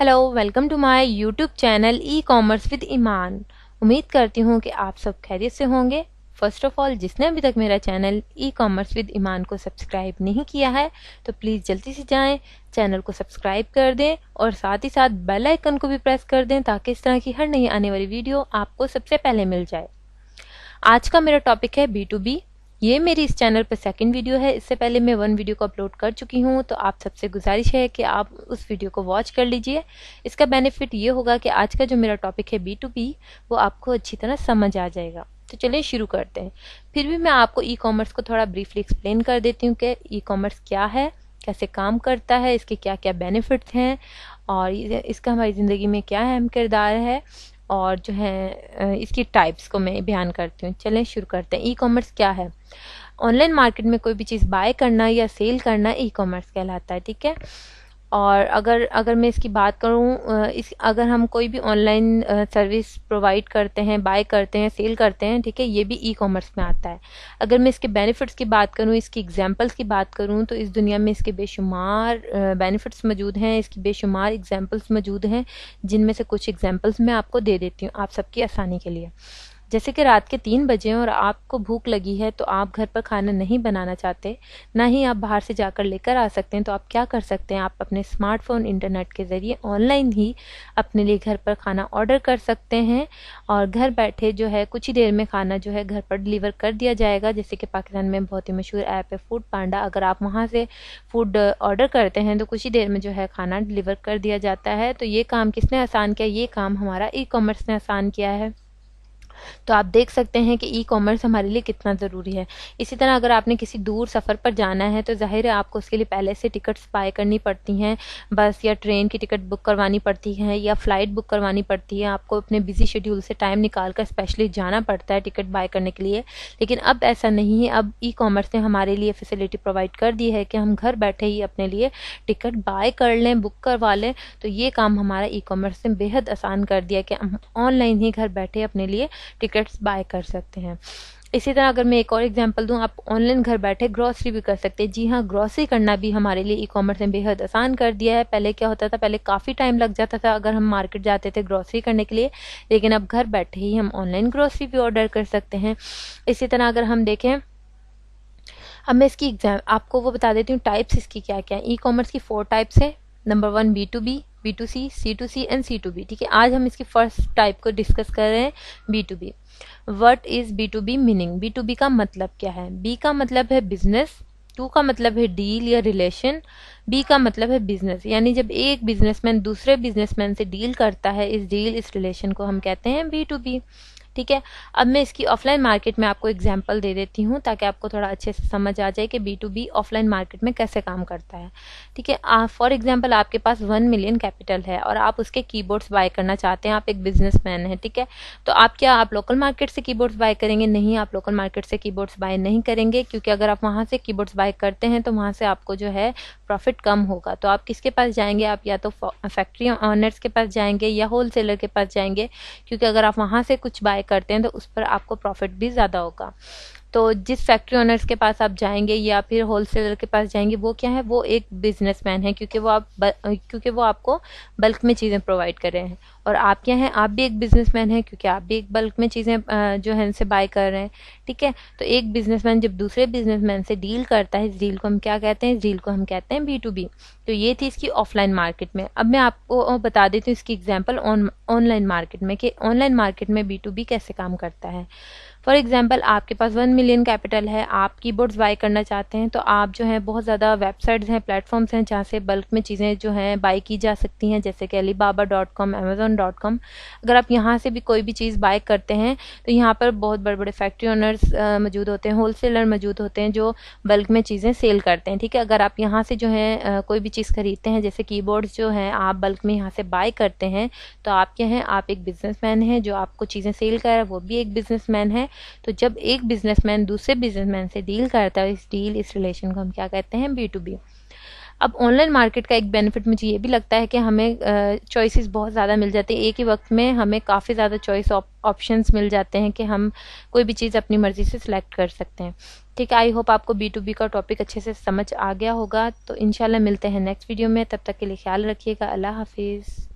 Hello, welcome to my YouTube channel ecommerce with Iman. उम्मीद करती हूँ कि आप सब खैरियत से होंगे। फर्स्ट ऑफ ऑल, जिसने अभी तक मेरा चैनल ई कॉमर्स विद ईमान को सब्सक्राइब नहीं किया है तो प्लीज़ जल्दी से जाएं, चैनल को सब्सक्राइब कर दें और साथ ही साथ बेल आइकन को भी प्रेस कर दें ताकि इस तरह की हर नई आने वाली वीडियो आपको सबसे पहले मिल जाए। आज का मेरा टॉपिक है B2B। ये मेरी इस चैनल पर सेकंड वीडियो है। इससे पहले मैं 1 वीडियो को अपलोड कर चुकी हूँ, तो आप सबसे गुजारिश है कि आप उस वीडियो को वॉच कर लीजिए। इसका बेनिफिट ये होगा कि आज का जो मेरा टॉपिक है B2B वो आपको अच्छी तरह समझ आ जाएगा। तो चलिए शुरू करते हैं। फिर भी मैं आपको ई कॉमर्स को थोड़ा ब्रीफली एक्सप्लेन कर देती हूँ कि ई कॉमर्स क्या है, कैसे काम करता है, इसके क्या क्या बेनिफिट्स हैं और इसका हमारी ज़िंदगी में क्या अहम किरदार है और जो है इसकी टाइप्स को मैं बयान करती हूँ। चलें शुरू करते हैं। ई कॉमर्स क्या है? ऑनलाइन मार्केट में कोई भी चीज़ बाय करना या सेल करना ई कॉमर्स कहलाता है, ठीक है। और अगर मैं इसकी बात करूँ, अगर हम कोई भी ऑनलाइन सर्विस प्रोवाइड करते हैं, बाय करते हैं, सेल करते हैं, ठीक है, ये भी ई कॉमर्स में आता है। अगर मैं इसके बेनिफिट्स की बात करूँ, इसकी एग्जांपल्स की बात करूँ, तो इस दुनिया में इसके बेशुमार बेनिफिट्स मौजूद हैं, इसकी बेशुमार एग्जांपल्स मौजूद हैं, जिनमें से कुछ एग्जांपल्स मैं आपको दे देती हूँ आप सबकी आसानी के लिए। जैसे कि रात के 3 बजे हैं और आपको भूख लगी है, तो आप घर पर खाना नहीं बनाना चाहते, ना ही आप बाहर से जाकर लेकर आ सकते हैं, तो आप क्या कर सकते हैं? आप अपने स्मार्टफोन इंटरनेट के ज़रिए ऑनलाइन ही अपने लिए घर पर खाना ऑर्डर कर सकते हैं और घर बैठे जो है कुछ ही देर में खाना जो है घर पर डिलीवर कर दिया जाएगा। जैसे कि पाकिस्तान में बहुत ही मशहूर ऐप है फूड पांडा। अगर आप वहाँ से फूड ऑर्डर करते हैं तो कुछ ही देर में जो है खाना डिलीवर कर दिया जाता है। तो ये काम किसने आसान किया? ये काम हमारा ई कॉमर्स ने आसान किया है। तो आप देख सकते हैं कि ई कॉमर्स हमारे लिए कितना ज़रूरी है। इसी तरह अगर आपने किसी दूर सफ़र पर जाना है तो ज़ाहिर है आपको उसके लिए पहले से टिकट्स बाय करनी पड़ती हैं। बस या ट्रेन की टिकट बुक करवानी पड़ती है या फ़्लाइट बुक करवानी पड़ती है। आपको अपने बिजी शेड्यूल से टाइम निकाल कर स्पेशली जाना पड़ता है टिकट बाय करने के लिए। लेकिन अब ऐसा नहीं है। अब ई कॉमर्स ने हमारे लिए फैसिलिटी प्रोवाइड कर दी है कि हम घर बैठे ही अपने लिए टिकट बाय कर लें, बुक करवा लें। तो ये काम हमारा ई कॉमर्स ने बेहद आसान कर दिया कि हम ऑनलाइन ही घर बैठे अपने लिए टिकट्स बाय कर सकते हैं। इसी तरह अगर मैं एक और एग्जांपल दूं, आप ऑनलाइन घर बैठे ग्रॉसरी भी कर सकते हैं। जी हाँ, ग्रॉसरी करना भी हमारे लिए ई कॉमर्स ने बेहद आसान कर दिया है। पहले क्या होता था? पहले काफ़ी टाइम लग जाता था अगर हम मार्केट जाते थे ग्रॉसरी करने के लिए, लेकिन अब घर बैठे ही हम ऑनलाइन ग्रॉसरी भी ऑर्डर कर सकते हैं। इसी तरह अगर हम देखें, अब मैं इसकी आपको वो बता देती हूँ टाइप्स इसकी क्या क्या है। ई कॉमर्स की 4 टाइप्स है। Number 1 B2B, B2C, C2C and C2B, ठीक है। आज हम इसकी फर्स्ट टाइप को डिस्कस कर रहे हैं, B2B। What is B2B meaning? B2B का मतलब क्या है? B का मतलब है बिजनेस, 2 का मतलब है डील या रिलेशन, B का मतलब है बिजनेस। यानी जब एक बिजनेसमैन दूसरे बिजनेसमैन से डील करता है, इस डील इस रिलेशन को हम कहते हैं B2B, ठीक है। अब मैं इसकी ऑफलाइन मार्केट में आपको एग्जांपल दे देती हूँ ताकि आपको थोड़ा अच्छे से समझ आ जाए कि B2B ऑफलाइन मार्केट में कैसे काम करता है, ठीक है। फॉर एग्जांपल आपके पास 1 मिलियन कैपिटल है और आप उसके कीबोर्ड्स बाय करना चाहते हैं। आप एक बिजनेसमैन हैं, ठीक है। तो आप लोकल मार्केट से कीबोर्ड्स बाय करेंगे? नहीं, आप लोकल मार्केट से कीबोर्ड्स बाय नहीं करेंगे, क्योंकि अगर आप वहाँ से कीबोर्ड्स बाय करते हैं तो वहाँ से आपको जो है प्रॉफिट कम होगा। तो आप किसके पास जाएंगे? आप या तो फैक्ट्री ऑनर्स के पास जाएंगे या होलसेलर के पास जाएंगे, क्योंकि अगर आप वहाँ से कुछ बाय करते हैं तो उस पर आपको प्रॉफिट भी ज़्यादा होगा। तो जिस फैक्ट्री ओनर्स के पास आप जाएंगे या फिर होलसेलर के पास जाएंगे, वो क्या है? वो एक बिजनेसमैन है, क्योंकि वो आपको बल्क में चीज़ें प्रोवाइड कर रहे हैं। और आप क्या हैं? आप भी एक बिजनेसमैन हैं, क्योंकि आप भी एक बल्क में चीज़ें जो है उनसे बाय कर रहे हैं, ठीक है। तो एक बिजनेसमैन जब दूसरे बिजनेसमैन से डील करता है, इस डील को हम क्या कहते हैं? इस डील को हम कहते हैं B2B। तो ये थी इसकी ऑफलाइन मार्केट में। अब मैं आपको बता देती हूँ इसकी एग्जाम्पल ऑनलाइन मार्केट में, कि ऑनलाइन मार्केट में B2B कैसे काम करता है। फॉर एग्जाम्पल आपके पास 1 मिलियन कैपिटल है, आप कीबोर्ड्स बाय करना चाहते हैं, तो आप जो है बहुत ज़्यादा वेबसाइट्स हैं, प्लेटफॉर्म्स हैं जहाँ से बल्क में चीज़ें जो हैं बाय की जा सकती हैं, जैसे कि alibaba.com, amazon.com। अगर आप यहाँ से भी कोई भी चीज़ बाय करते हैं तो यहाँ पर बहुत बड़े बड़े फैक्ट्री ओनर्स मौजूद होते हैं, होलसेलर मौजूद होते हैं जो बल्क में चीज़ें सेल करते हैं, ठीक है। अगर आप यहाँ से जो है कोई भी चीज़ खरीदते हैं, जैसे कीबोर्ड्स जो हैं आप बल्क में यहाँ से बाय करते हैं, तो आप क्या हैं? आप एक बिजनेसमैन हैं। जो आपको चीज़ें सेल कर रहा है वो भी एक बिजनेसमैन है। तो जब एक बिजनेसमैन दूसरे बिजनेसमैन से डील करता है, इस रिलेशन को हम क्या कहते हैं? B2B। अब ऑनलाइन मार्केट का एक बेनिफिट मुझे ये भी लगता है कि हमें चॉइसेस बहुत ज़्यादा मिल जाती है। एक ही वक्त में हमें काफ़ी ज़्यादा चॉइस ऑप्शंस मिल जाते हैं कि हम कोई भी चीज़ अपनी मर्ज़ी से सिलेक्ट कर सकते हैं, ठीक है। आई होप आपको B2B का टॉपिक अच्छे से समझ आ गया होगा। तो इंशाल्लाह मिलते हैं नेक्स्ट वीडियो में। तब तक के लिए ख्याल रखिएगा। अल्लाह हाफिज़।